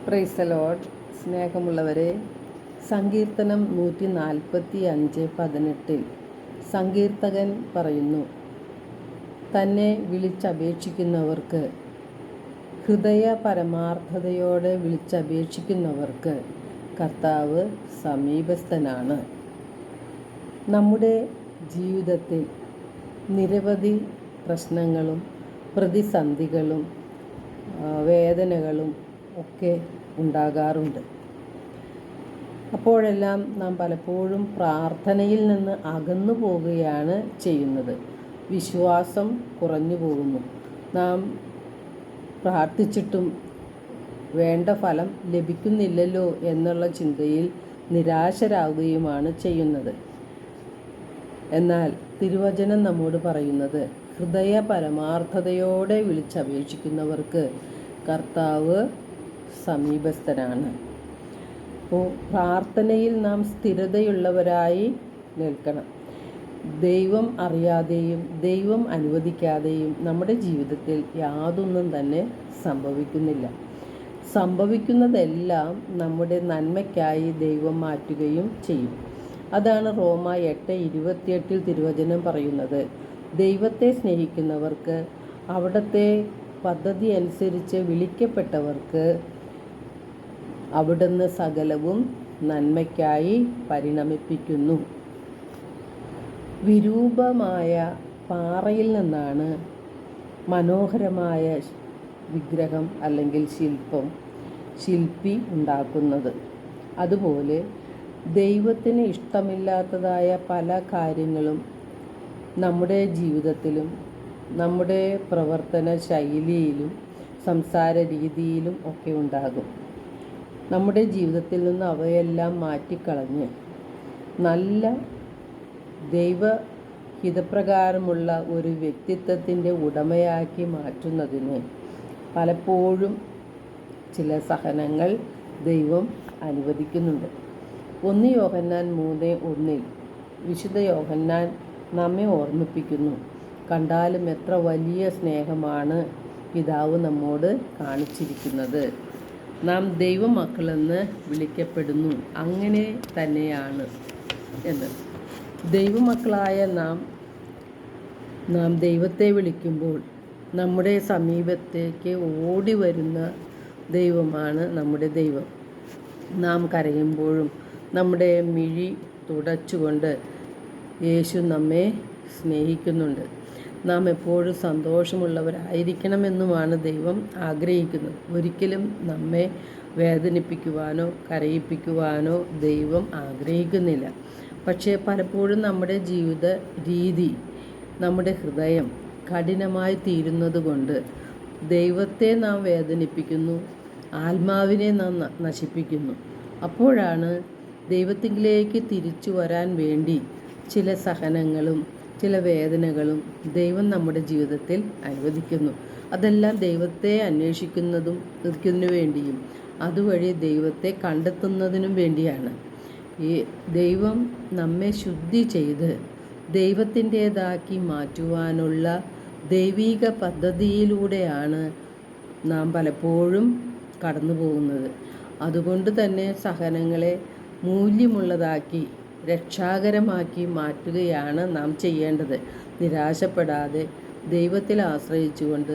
Praise the Lord. സ്നേഹമുള്ളവരെ, സങ്കീർത്തനം 145:18 സങ്കീർത്തകൻ പറയുന്നു, തന്നെ വിളിച്ചപേക്ഷിക്കുന്നവർക്ക്, ഹൃദയ പരമാർത്ഥതയോടെ വിളിച്ചപേക്ഷിക്കുന്നവർക്ക് കർത്താവ് സമീപസ്ഥനാണ്. നമ്മുടെ ജീവിതത്തിൽ നിരവധി പ്രശ്നങ്ങളും പ്രതിസന്ധികളും വേദനകളും ഒക്കെ ഉണ്ടാകാറുണ്ട്. അപ്പോഴെല്ലാം നാം പലപ്പോഴും പ്രാർത്ഥനയിൽ നിന്ന് അകന്നു പോവുകയാണ് ചെയ്യുന്നത്. വിശ്വാസം കുറഞ്ഞു പോകുന്നു. നാം പ്രാർത്ഥിച്ചിട്ടും വേണ്ട ഫലം ലഭിക്കുന്നില്ലല്ലോ എന്നുള്ള ചിന്തയിൽ നിരാശരാകുകയുമാണ് ചെയ്യുന്നത്. എന്നാൽ തിരുവചനം നമ്മോട് പറയുന്നത്, ഹൃദയ പരമാർത്ഥതയോടെ വിളിച്ചപേക്ഷിക്കുന്നവർക്ക് കർത്താവ് സമീപസ്ഥനാണ്. അപ്പോൾ പ്രാർത്ഥനയിൽ നാം സ്ഥിരതയുള്ളവരായി നിൽക്കണം. ദൈവം അറിയാതെയും ദൈവം അനുവദിക്കാതെയും നമ്മുടെ ജീവിതത്തിൽ യാതൊന്നും തന്നെ സംഭവിക്കുന്നില്ല. സംഭവിക്കുന്നതെല്ലാം നമ്മുടെ നന്മയ്ക്കായി ദൈവം മാറ്റുകയും ചെയ്യും. അതാണ് റോമ 8:28 തിരുവചനം പറയുന്നത്, ദൈവത്തെ സ്നേഹിക്കുന്നവർക്ക്, അവിടുത്തെ പദ്ധതി അനുസരിച്ച് വിളിക്കപ്പെട്ടവർക്ക് അവിടുന്ന് സകലവും നന്മയ്ക്കായി പരിണമിപ്പിക്കുന്നു. വിരൂപമായ പാറയിൽ നിന്നാണ് മനോഹരമായ വിഗ്രഹം അല്ലെങ്കിൽ ശില്പി ഉണ്ടാക്കുന്നത്. അതുപോലെ ദൈവത്തിന് ഇഷ്ടമില്ലാത്തതായ പല കാര്യങ്ങളും നമ്മുടെ ജീവിതത്തിലും നമ്മുടെ പ്രവർത്തന ശൈലിയിലും സംസാര രീതിയിലും ഒക്കെ ഉണ്ടാകും. നമ്മുടെ ജീവിതത്തിൽ നിന്ന് അവയെല്ലാം മാറ്റിക്കളഞ്ഞ് നല്ല ദൈവഹിതപ്രകാരമുള്ള ഒരു വ്യക്തിത്വത്തിൻ്റെ ഉടമയാക്കി മാറ്റുന്നതിന് പലപ്പോഴും ചില സഹനങ്ങൾ ദൈവം അനുവദിക്കുന്നുണ്ട്. 1 യോഹന്നാൻ 3:1 വിശുദ്ധ യോഹന്നാൻ നമ്മെ ഓർമ്മിപ്പിക്കുന്നു, കണ്ടാലും എത്ര വലിയ സ്നേഹമാണ് പിതാവ് നമ്മോട് കാണിച്ചിരിക്കുന്നത്. നാം ദൈവമക്കളെന്ന് വിളിക്കപ്പെടുന്നു, അങ്ങനെ തന്നെയാണ് എന്ന്. ദൈവമക്കളായ നാം ദൈവത്തെ വിളിക്കുമ്പോൾ നമ്മുടെ സമീപത്തേക്ക് ഓടി വരുന്ന ദൈവമാണ് നമ്മുടെ ദൈവം. നാം കരയുമ്പോഴും നമ്മുടെ മിഴി തുടച്ചുകൊണ്ട് യേശു നമ്മെ സ്നേഹിക്കുന്നുണ്ട്. നാം എപ്പോഴും സന്തോഷമുള്ളവരായിരിക്കണമെന്നുമാണ് ദൈവം ആഗ്രഹിക്കുന്നത്. ഒരിക്കലും നമ്മെ വേദനിപ്പിക്കുവാനോ കരയിപ്പിക്കുവാനോ ദൈവം ആഗ്രഹിക്കുന്നില്ല. പക്ഷേ പലപ്പോഴും നമ്മുടെ ജീവിത രീതി, നമ്മുടെ ഹൃദയം കഠിനമായി തീരുന്നത് കൊണ്ട് ദൈവത്തെ നാം വേദനിപ്പിക്കുന്നു, ആത്മാവിനെ നാം നശിപ്പിക്കുന്നു. അപ്പോഴാണ് ദൈവത്തിലേക്ക് തിരിച്ചു വരാൻ വേണ്ടി ചില സഹനങ്ങളും ചില വേദനകളും ദൈവം നമ്മുടെ ജീവിതത്തിൽ അനുവദിക്കുന്നു. അതെല്ലാം ദൈവത്തെ അന്വേഷിക്കുന്നതിനു വേണ്ടിയും അതുവഴി ദൈവത്തെ കണ്ടെത്തുന്നതിനും വേണ്ടിയാണ്. ഈ ദൈവം നമ്മെ ശുദ്ധി ചെയ്ത് ദൈവത്തിൻ്റേതാക്കി മാറ്റുവാനുള്ള ദൈവിക പദ്ധതിയിലൂടെയാണ് നാം പലപ്പോഴും കടന്നു പോകുന്നത്. അതുകൊണ്ട് തന്നെ സഹനങ്ങളെ മൂല്യമുള്ളതാക്കി രക്ഷാകരമാക്കി മാറ്റുകയാണ് നാം ചെയ്യേണ്ടത്. നിരാശപ്പെടാതെ ദൈവത്തിൽ ആശ്രയിച്ചുകൊണ്ട്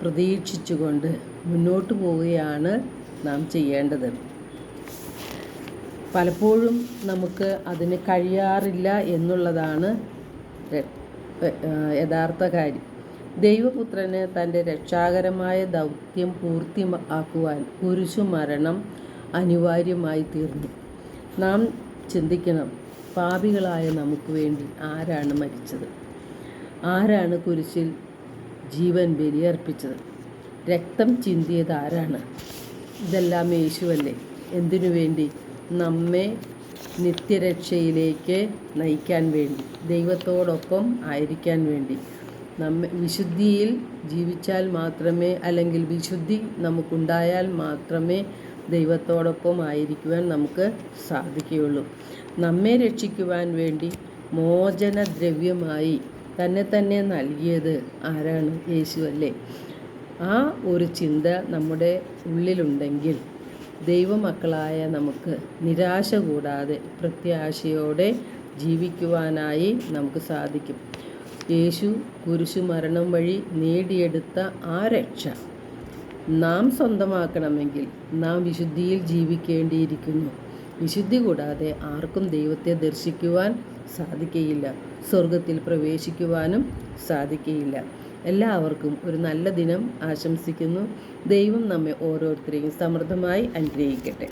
പ്രതീക്ഷിച്ചുകൊണ്ട് മുന്നോട്ട് പോവുകയാണ് നാം ചെയ്യേണ്ടത്. പലപ്പോഴും നമുക്ക് അതിന് കഴിയാറില്ല എന്നുള്ളതാണ് യഥാർത്ഥ കാര്യം. ദൈവപുത്രന് തൻ്റെ രക്ഷാകരമായ ദൗത്യം പൂർത്തിയാക്കുവാൻ കുരിശുമരണം അനിവാര്യമായി തീർന്നു. നാം ചിന്തിക്കണം, പാപികളായ നമുക്ക് വേണ്ടി ആരാണ് മരിച്ചത്? ആരാണ് കുരിശിൽ ജീവൻ ബലിയർപ്പിച്ചത്? രക്തം ചിന്തിയത് ആരാണ്? ഇതെല്ലാം യേശുവല്ലേ. എന്തിനു വേണ്ടി? നമ്മെ നിത്യരക്ഷയിലേക്ക് നയിക്കാൻ വേണ്ടി, ദൈവത്തോടൊപ്പം ആയിരിക്കാൻ വേണ്ടി. നമ്മെ വിശുദ്ധിയിൽ ജീവിച്ചാൽ മാത്രമേ, അല്ലെങ്കിൽ വിശുദ്ധി നമുക്കുണ്ടായാൽ മാത്രമേ ദൈവത്തോടൊപ്പം ആയിരിക്കുവാൻ നമുക്ക് സാധിക്കുകയുള്ളൂ. നമ്മെ രക്ഷിക്കുവാൻ വേണ്ടി മോചനദ്രവ്യമായി തന്നെ നൽകിയത് ആരാണ്? യേശുവല്ലേ. ആ ഒരു ചിന്ത നമ്മുടെ ഉള്ളിലുണ്ടെങ്കിൽ ദൈവമക്കളായ നമുക്ക് നിരാശ കൂടാതെ പ്രത്യാശയോടെ ജീവിക്കുവാനായി നമുക്ക് സാധിക്കും. യേശു കുരിശു മരണം വഴി നേടിയെടുത്ത ആ രക്ഷ നാം സ്വന്തമാക്കണമെങ്കിൽ നാം വിശുദ്ധിയിൽ ജീവിക്കേണ്ടിയിരിക്കുന്നു. വിശുദ്ധി കൂടാതെ ആർക്കും ദൈവത്തെ ദർശിക്കുവാൻ സാധിക്കുകയില്ല, സ്വർഗത്തിൽ പ്രവേശിക്കുവാനും സാധിക്കുകയില്ല. എല്ലാവർക്കും ഒരു നല്ല ദിനം ആശംസിക്കുന്നു. ദൈവം നമ്മെ ഓരോരുത്തരെയും സമൃദ്ധമായി അനുഗ്രഹിക്കട്ടെ.